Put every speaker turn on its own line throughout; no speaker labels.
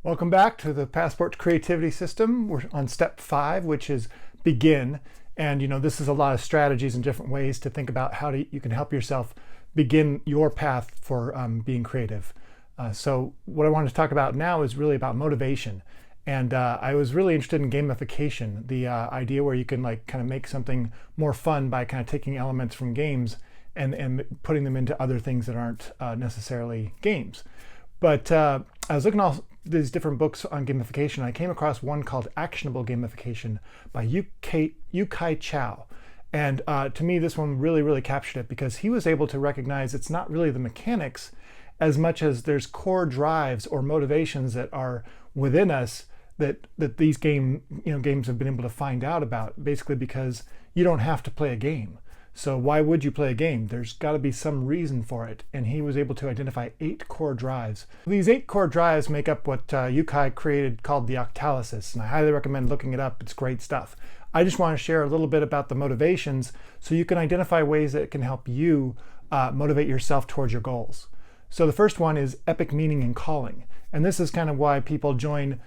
Welcome back to the Passport to Creativity system. We're on step 5, which is begin. And this is a lot of strategies and different ways to think about how you can help yourself begin your path for being creative. So what I wanted to talk about now is really about motivation. And I was really interested in gamification, the idea where you can kind of make something more fun by kind of taking elements from games and putting them into other things that aren't necessarily games. But I was looking at all these different books on gamification. I came across one called Actionable Gamification by Yu-kai Chou. And to me, this one really captured it because he was able to recognize it's not really the mechanics as much as there's core drives or motivations that are within us that these games have been able to find out about, basically because you don't have to play a game. So why would you play a game? There's got to be some reason for it. And he was able to identify 8 core drives. These 8 core drives make up what Yu-kai created called the octalysis. And I highly recommend looking it up. It's great stuff. I just want to share a little bit about the motivations so you can identify ways that can help you motivate yourself towards your goals. So the first one is epic meaning and calling. And this is kind of why people join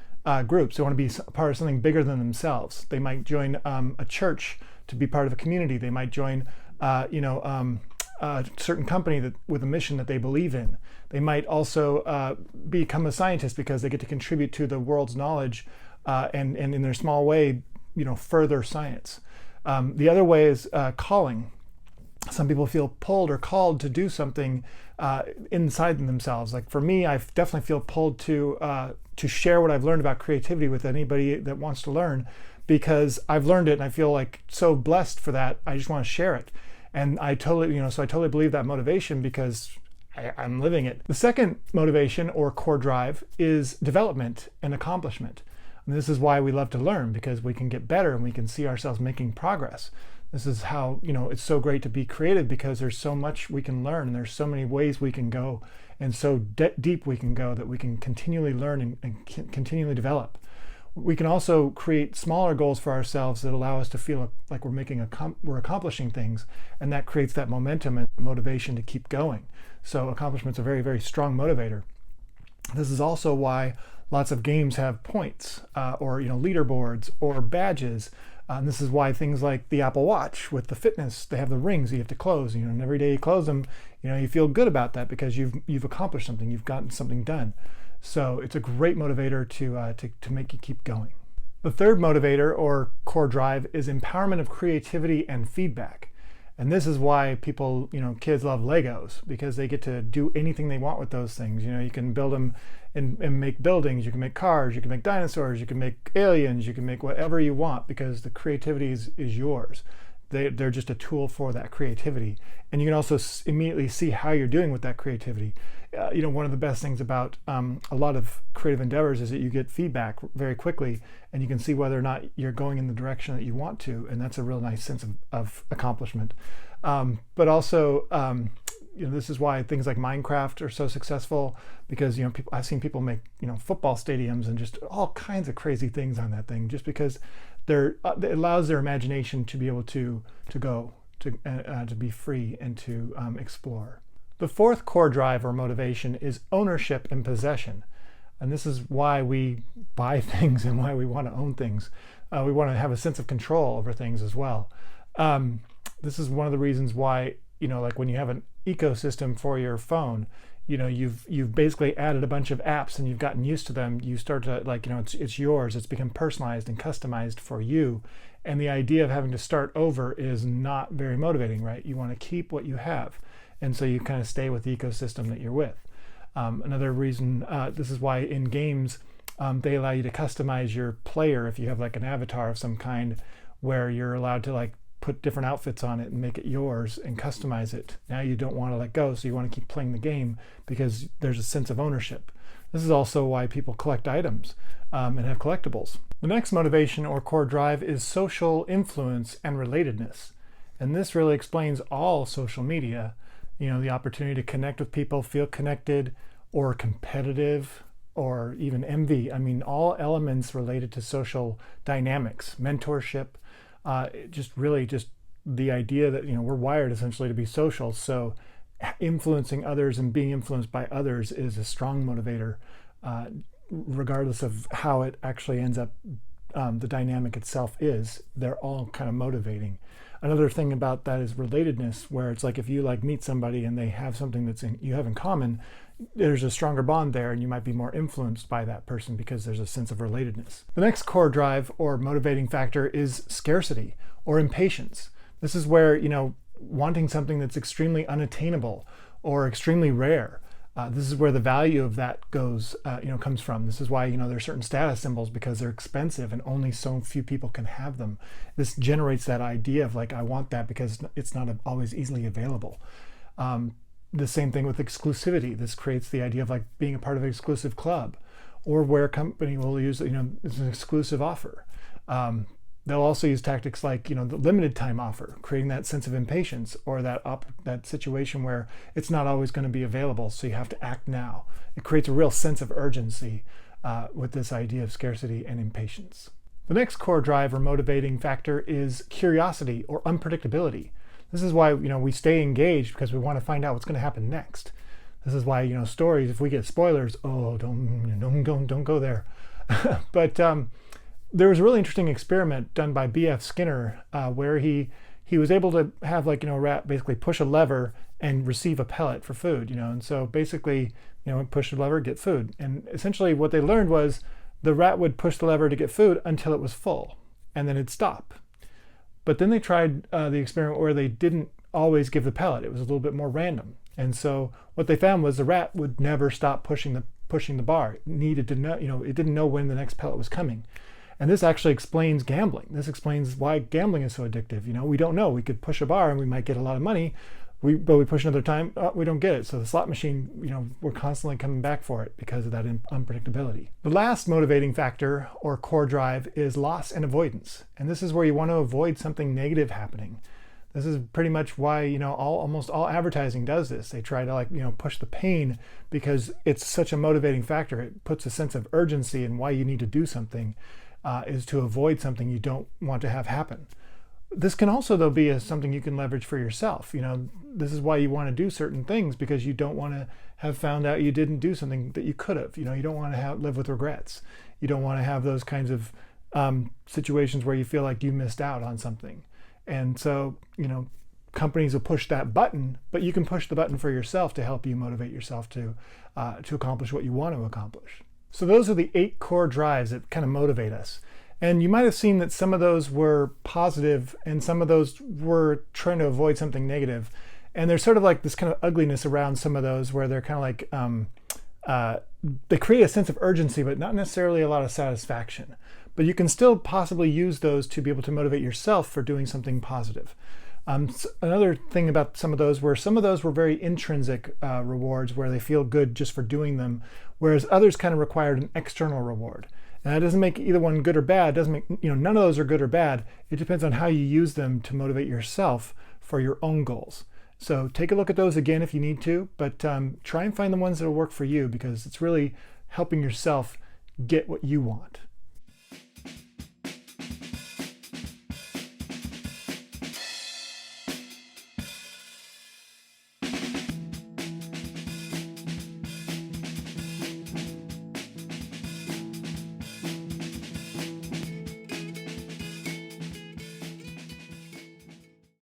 groups. They want to be part of something bigger than themselves. They might join a church to be part of a community. They might join a certain company with a mission that they believe in. They might also become a scientist because they get to contribute to the world's knowledge and in their small way, further science. The other way is calling. Some people feel pulled or called to do something inside themselves. Like for me, I definitely feel pulled to share what I've learned about creativity with anybody that wants to learn, because I've learned it and I feel like so blessed for that. I just want to share it. And I totally, so I totally believe that motivation because I'm living it. The second motivation or core drive is development and accomplishment. And this is why we love to learn, because we can get better and we can see ourselves making progress. This is how, it's so great to be creative, because there's so much we can learn and there's so many ways we can go and so deep we can go that we can continually learn and continually develop. We can also create smaller goals for ourselves that allow us to feel like we're accomplishing things, and that creates that momentum and motivation to keep going. So accomplishment's a very strong motivator. This is also why lots of games have points or leaderboards or badges. And this is why things like the Apple Watch with the fitness, they have the rings you have to close. And every day you close them, you feel good about that because you've accomplished something, you've gotten something done. So it's a great motivator to make you keep going. The third motivator or core drive is empowerment of creativity and feedback. And this is why people, kids love Legos, because they get to do anything they want with those things. You can build them and make buildings, you can make cars, you can make dinosaurs, you can make aliens, you can make whatever you want, because the creativity is yours. They're just a tool for that creativity. And you can also immediately see how you're doing with that creativity. One of the best things about a lot of creative endeavors is that you get feedback very quickly, and you can see whether or not you're going in the direction that you want to. And that's a real nice sense of accomplishment. But also, this is why things like Minecraft are so successful, because I've seen people make football stadiums and just all kinds of crazy things on that thing, just because it allows their imagination to be able to go to be free and to explore. The fourth core drive or motivation is ownership and possession, and this is why we buy things and why we want to own things. We want to have a sense of control over things as well. This is one of the reasons why like when you have an ecosystem for your phone, you've basically added a bunch of apps and you've gotten used to them. You start to it's yours. It's become personalized and customized for you. And the idea of having to start over is not very motivating, right? You want to keep what you have. And so you kind of stay with the ecosystem that you're with. Another reason, this is why in games, they allow you to customize your player. If you have like an avatar of some kind, where you're allowed to put different outfits on it and make it yours and customize it. Now you don't want to let go, so you want to keep playing the game because there's a sense of ownership. This is also why people collect items and have collectibles. The next motivation or core drive is social influence and relatedness. And this really explains all social media. The opportunity to connect with people, feel connected or competitive or even envy. I mean, all elements related to social dynamics, mentorship, just the idea that we're wired essentially to be social. So influencing others and being influenced by others is a strong motivator. regardless of how it actually ends up, the dynamic itself is, they're all kind of motivating. Another thing about that is relatedness, where it's like if you like meet somebody and they have something you have in common, there's a stronger bond there, and you might be more influenced by that person because there's a sense of relatedness. The next core drive or motivating factor is scarcity or impatience. This is where, wanting something that's extremely unattainable or extremely rare. This is where the value of that comes from. This is why, there's certain status symbols, because they're expensive and only so few people can have them. This generates that idea of like, I want that because it's not always easily available. The same thing with exclusivity. This creates the idea of like being a part of an exclusive club, or where a company will use, it's an exclusive offer. They'll also use tactics like, the limited time offer, creating that sense of impatience, or that situation where it's not always going to be available, so you have to act now. It creates a real sense of urgency with this idea of scarcity and impatience. The next core drive or motivating factor is curiosity or unpredictability. This is why, we stay engaged, because we want to find out what's going to happen next. This is why, stories, if we get spoilers, don't go there. But there was a really interesting experiment done by B.F. Skinner where he was able to have a rat basically push a lever and receive a pellet for food, and so basically, push the lever, get food. And essentially what they learned was the rat would push the lever to get food until it was full, and then it'd stop. But then they tried the experiment where they didn't always give the pellet. It was a little bit more random. And so what they found was the rat would never stop pushing the bar. It needed to know, it didn't know when the next pellet was coming. And this actually explains gambling. This explains why gambling is so addictive. We don't know. We could push a bar and we might get a lot of money, but we push another time, we don't get it. So the slot machine, we're constantly coming back for it because of that unpredictability. The last motivating factor or core drive is loss and avoidance. And this is where you want to avoid something negative happening. This is pretty much why, almost all advertising does this. They try to push the pain because it's such a motivating factor. It puts a sense of urgency in why you need to do something. Is to avoid something you don't want to have happen. This can also, though, be something you can leverage for yourself. This is why you want to do certain things, because you don't want to have found out you didn't do something that you could have. You don't want to live with regrets. You don't want to have those kinds of situations where you feel like you missed out on something. And so, companies will push that button, but you can push the button for yourself to help you motivate yourself to accomplish what you want to accomplish. So those are the 8 core drives that kind of motivate us. And you might have seen that some of those were positive and some of those were trying to avoid something negative. And there's sort of like this kind of ugliness around some of those where they're kind of like, they create a sense of urgency, but not necessarily a lot of satisfaction. But you can still possibly use those to be able to motivate yourself for doing something positive. Another thing about some of those were very intrinsic rewards where they feel good just for doing them, whereas others kind of required an external reward. And that doesn't make either one good or bad. It doesn't make, none of those are good or bad. It depends on how you use them to motivate yourself for your own goals. So take a look at those again if you need to, but try and find the ones that will work for you, because it's really helping yourself get what you want.